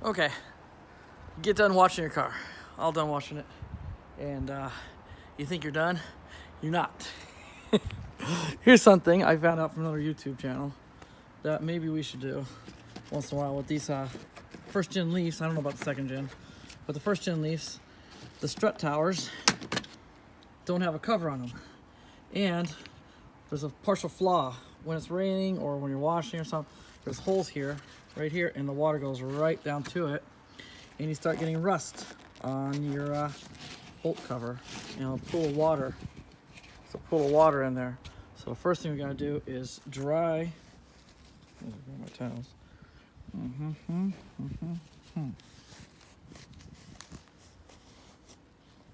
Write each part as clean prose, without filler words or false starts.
Okay, get done washing your car. All done washing it. And you think you're done? You're not. Here's something I found out from another YouTube channel that maybe we should do once in a while with these first gen Leafs. I don't know about the second gen, but the first gen Leafs, the strut towers don't have a cover on them. And there's a partial flaw. When it's raining or when you're washing or something, there's holes here, right here, and the water goes right down to it. And you start getting rust on your bolt cover. You know, a pool of water. It's a pool of water in there. So the first thing we gotta do is dry. Where are my towels?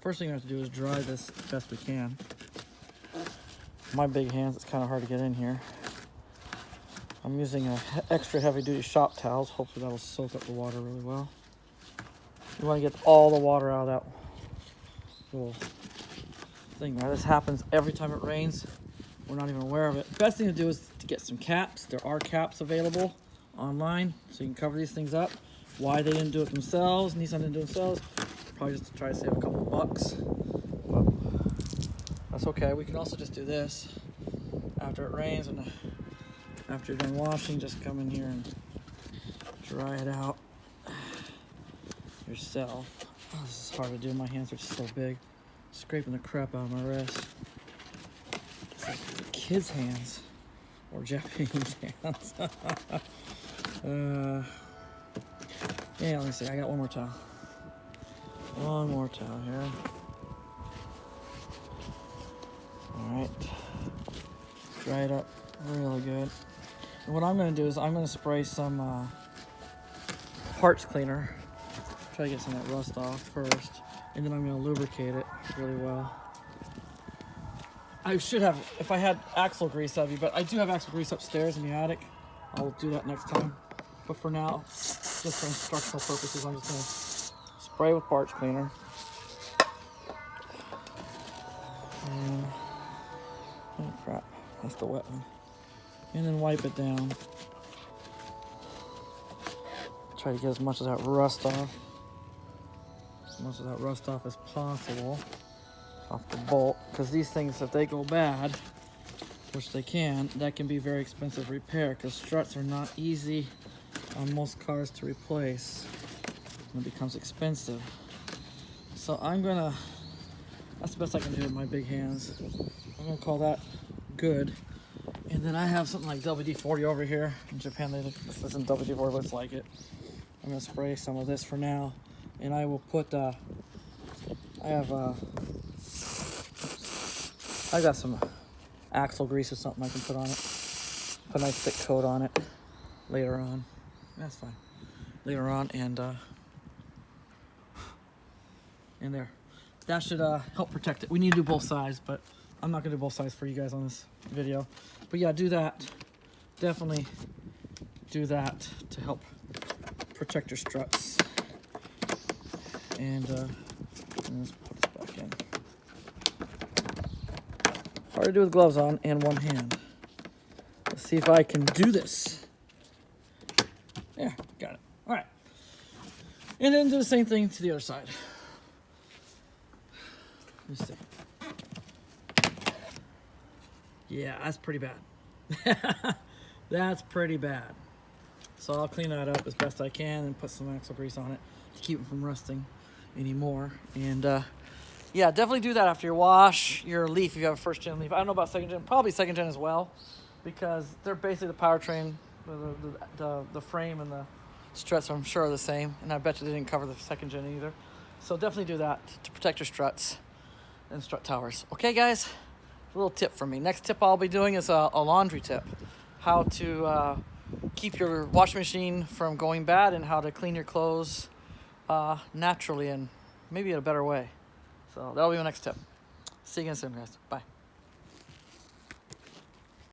First thing we have to do is dry this as best we can. My big hands, it's kind of hard to get in here. I'm using extra heavy duty shop towels. Hopefully that'll soak up the water really well. You want to get all the water out of that little thing there. This happens every time it rains. We're not even aware of it. Best thing to do is to get some caps. There are caps available online, so you can cover these things up. Why they didn't do it themselves, Nissan didn't do it themselves, probably just to try to save a couple of bucks. But that's okay. We can also just do this after it rains, and after you're done washing, just come in here and dry it out yourself. Oh, this is hard to do. My hands are so big. Scraping the crap out of my wrist. It's like the kids' hands or Japanese hands. Yeah, let me see. I got one more towel. One more towel here. Alright. Dry it up really good. And what I'm going to do is I'm going to spray some parts cleaner. Try to get some of that rust off first. And then I'm going to lubricate it really well. I should have, if I had axle grease, that'd be, but I do have axle grease upstairs in the attic. I'll do that next time. But for now, just for instructional purposes, I'm just going to spray with parts cleaner. And, oh crap, that's the wet one. And then wipe it down. Try to get as much of that rust off. As much of that rust off as possible. Off the bolt. Because these things, if they go bad, which they can, that can be very expensive repair. Because struts are not easy on most cars to replace. And it becomes expensive. So I'm gonna, that's the best I can do with my big hands. I'm gonna call that good. And then I have something like WD-40 over here. In Japan, this isn't WD-40, but it's like it. I'm gonna spray some of this for now. And I will put, I got some axle grease or something I can put on it. Put a nice thick coat on it later on. That's fine. Later on, and there. That should help protect it. We need to do both sides, but I'm not gonna do both sides for you guys on this video. But yeah, do that. Definitely do that to help protect your struts. And let's put this back in. Hard to do with gloves on and one hand. Let's see if I can do this. Yeah, got it. All right. And then do the same thing to the other side. Let's see. Yeah, that's pretty bad. That's pretty bad. So I'll clean that up as best I can and put some axle grease on it to keep it from rusting anymore. And yeah, definitely do that after you wash your Leaf if you have a first gen Leaf. I don't know about second gen, probably second gen as well, because they're basically the powertrain, the frame and the struts I'm sure are the same, and I bet you they didn't cover the second gen either. So definitely do that to protect your struts and strut towers. Okay guys, a little tip from me. Next tip I'll be doing is a laundry tip. How to keep your washing machine from going bad and how to clean your clothes naturally and maybe in a better way. So that'll be my next tip. See you again soon, guys. Bye.